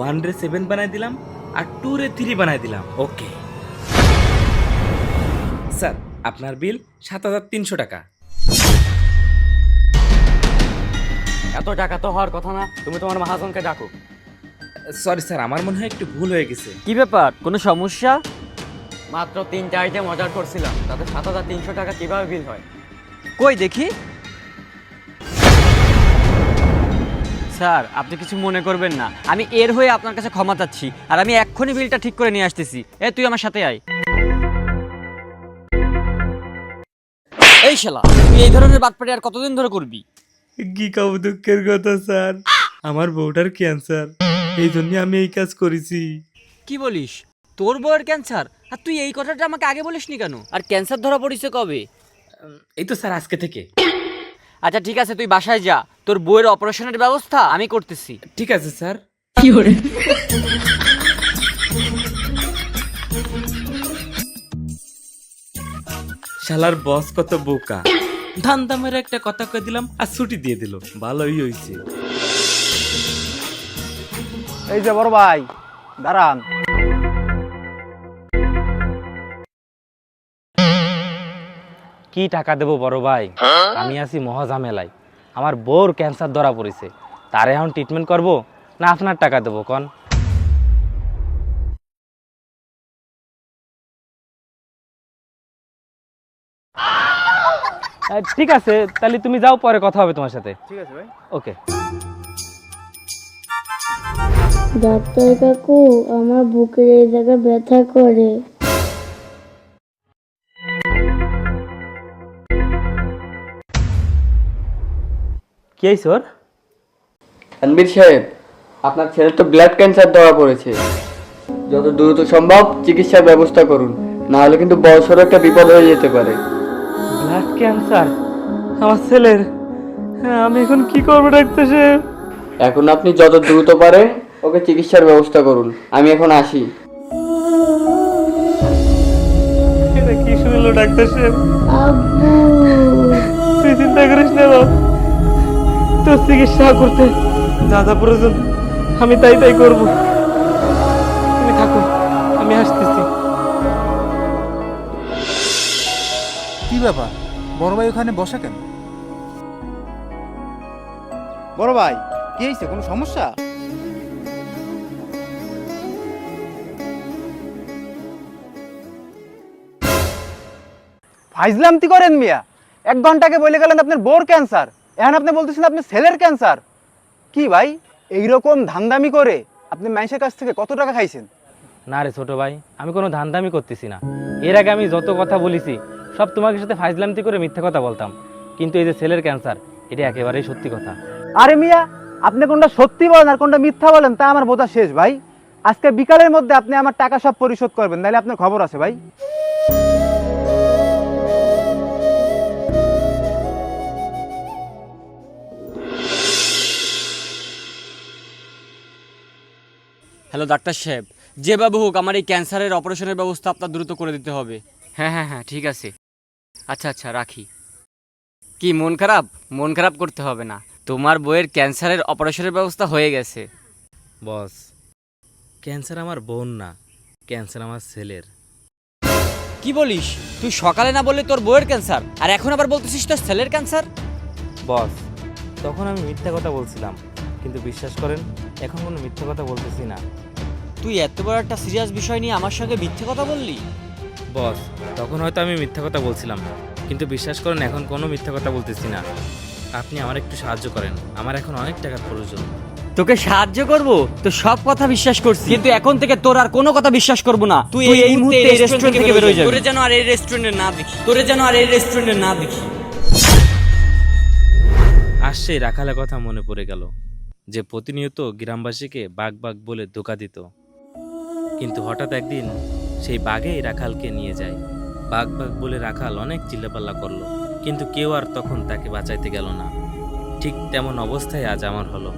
1 রে 7 বানাই দিলাম আর 2 রে 3 বানাই দিলাম। ওকে স্যার, আপনার বিল 7,300 টাকা। এত টাকা তো হওয়ার কথা না, তুমি তোমার মহাজনকে ডাকো। সরি স্যার, আমার মনে হয় একটু ভুল হয়ে গেছে। কি ব্যাপার, কোনো সমস্যা? মাত্র 3টা আইটেম অর্ডার করছিলাম, তাতে 7,300 টাকা কিভাবে বিল হয়? কই দেখি। স্যার, আপনি কিছু মনে করবেন না, আমি এর হয়ে আপনার কাছে ক্ষমা চাচ্ছি, আর আমি এক্ষুনি বিলটা ঠিক করে নিয়ে আসতেছি। তুই আমার সাথে আয়। এই শালা, তুই এই ধরনের বাটপাটি আর কতদিন ধরে করবি? কি কব দুঃখের কথা স্যার, আমার বউটার ক্যান্সার, এই জন্য আমি এই কাজ করেছি। কি বলিস? তোর বউয়ের ক্যান্সার? আর তুই এই কথাটা আমাকে আগে বলিসনি কেন? আর ক্যান্সার ধরা পড়িছে কবে? এই তো স্যার আজকে থেকে। আচ্ছা ঠিক আছে, তুই বাসায় যা, তোর বউয়ের অপারেশনের ব্যবস্থা আমি করতেছি। ঠিক আছে স্যার। শালার বস কত বোকা, ধান দামের একটা কথা কয়ে দিলাম আর ছুটি দিয়ে দিল, ভালোই হয়েছে। এই যে বড় ভাই, দাঁড়ান। কি টাকা দেবো বড় ভাই, আমি আছি মহা ঝামেলায়। আমার বউর ক্যান্সার ধরা পড়েছে, তার এখন ট্রিটমেন্ট করব না আপনার টাকা দেবো কন? ঠিক আছে, তাহলে তুমি যাও, পরে কথা হবে তোমার সাথে। ঠিক আছে ভাই। ওকে। ডাক্তার কাকু, আমার বুকের এই জায়গায় ব্যথা করে। কি হয়েছে ওর? তানভীর সাহেব, আপনার ছেলে তো ব্লাড ক্যান্সার ধরা পড়েছে। যত দ্রুত সম্ভব চিকিৎসার ব্যবস্থা করুন, না হলে কিন্তু বড়সড় একটা বিপদ হয়ে যেতে পারে। ব্লাড ক্যান্সার আমার ছেলের? আমি এখন কি করবো ডাক্তার সাহেব? এখন আপনি যত দ্রুত পারেন ওকে চিকিৎসার ব্যবস্থা করুন। আমি এখন আসি। এটা কি শুনলো ডাক্তার সাহেব? আব্বু, তুই চিন্তা করিস না বাবা, তোর চিকিৎসা করতে যা যা প্রয়োজন আমি তাই তাই করবো। তুমি থাকো, আমি আসতেছি। কি ব্যাপার, বড় ভাই ওখানে বসা কেন? বড় ভাই, কি হয়েছে, কোনো সমস্যা? ফাইজলামতি করেন মিয়া, 1 ঘন্টা আগে বলে গেলেন আপনার বোর ক্যান্সার, এখন আপনি বলতেছেন আপনার ছেলের ক্যান্সার। কি ভাই, এইরকম ধান্দামি করে আপনি মানুষের কাছ থেকে কত টাকা খাইছেন? না রে ছোট ভাই, আমি কোনো ধান্দামি করতেছি না। এর আগে আমি যত কথা বলেছি সব তোমাকে সাথে ফাইজলামতি করে মিথ্যা কথা বলতাম, কিন্তু এই যে ছেলের ক্যান্সার, এটা একেবারেই সত্যি কথা। আরে মিয়া, আপনি কোনটা সত্যি বলেন আর কোনটা মিথ্যা বলেন তা আমার বোঝা শেষ ভাই। আজকে বিকালের মধ্যে আপনি আমার টাকা সব পরিশোধ করবেন, নাহলে আপনার খবর আছে ভাই। হ্যালো ডাক্তার সাহেব, যেভাবে হোক আমার এই ক্যান্সারের অপারেশনের ব্যবস্থা আপনার দ্রুত করে দিতে হবে। হ্যাঁ হ্যাঁ হ্যাঁ, ঠিক আছে। আচ্ছা আচ্ছা, রাখি। কি মন খারাপ? মন খারাপ করতে হবে না, তোমার বইয়ের ক্যান্সারের অপারেশনের ব্যবস্থা হয়ে গেছে। বস, ক্যান্সার আমার বোন না, ক্যান্সার আমার ছেলের। কি বলিস? তুই সকালে না বললে তোর বইয়ের ক্যান্সার, আর এখন আবার বলতেছিস তোর ছেলের ক্যান্সার? বস, তখন আমি মিথ্যা কথা বলছিলাম, কিন্তু বিশ্বাস করেন এখন কোনো মিথ্যা কথা বলতেছি না। তুই এত বড় একটা সিরিয়াস বিষয় নিয়ে আমার সঙ্গে মিথ্যে কথা বললি? বস, তখন হয়তো আমি মিথ্যা কথা বলছিলাম, কিন্তু বিশ্বাস করেন এখন কোনো মিথ্যা কথা বলতেছি না। আপনি আমার একটু সাহায্য করেন, আমার এখন অনেক টাকার প্রয়োজন। তোকে সাহায্য করব তো সব কথা বিশ্বাস করছি, কিন্তু এখন থেকে তোর আর কোনো কথা বিশ্বাস করব না। তুই এই মুহূর্তে এই রেস্টুরেন্ট থেকে বের হয়ে যাবি। তোরে যেন আর এই রেস্টুরেন্টে না দেখি, তোরে যেন আর এই রেস্টুরেন্টে না দেখি। আসছেই রাখালের কথা মনে পড়ে গেল, যে প্রতিনিয়ত গ্রামবাসীকে বাঘ বাঘ বলে ধোকা দিত, কিন্তু হঠাৎ একদিন সেই বাঘেই রাখালকে নিয়ে যায়। বাঘ বাঘ বলে রাখাল অনেক চিল্লাপাল্লা করলো, কিন্তু কেউ আর তখন তাকে বাঁচাইতে গেল না। ঠিক তেমন অবস্থায় আজ আমার হলো।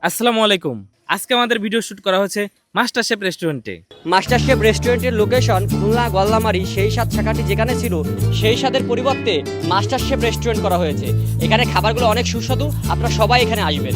আসসালামু আলাইকুম। আজকে আমাদের ভিডিও শুট করা হচ্ছে মাস্টার শেফ রেস্টুরেন্টে। মাস্টার শেফ রেস্টুরেন্টের লোকেশন খুলনা গল্লামারি সেই স্বাদ শাখাটি যেখানে ছিল সেই স্বাদের পরিবর্তে মাস্টার শেফ রেস্টুরেন্ট করা হয়েছে। এখানে খাবারগুলো অনেক সুস্বাদু, আপনারা সবাই এখানে আসবেন।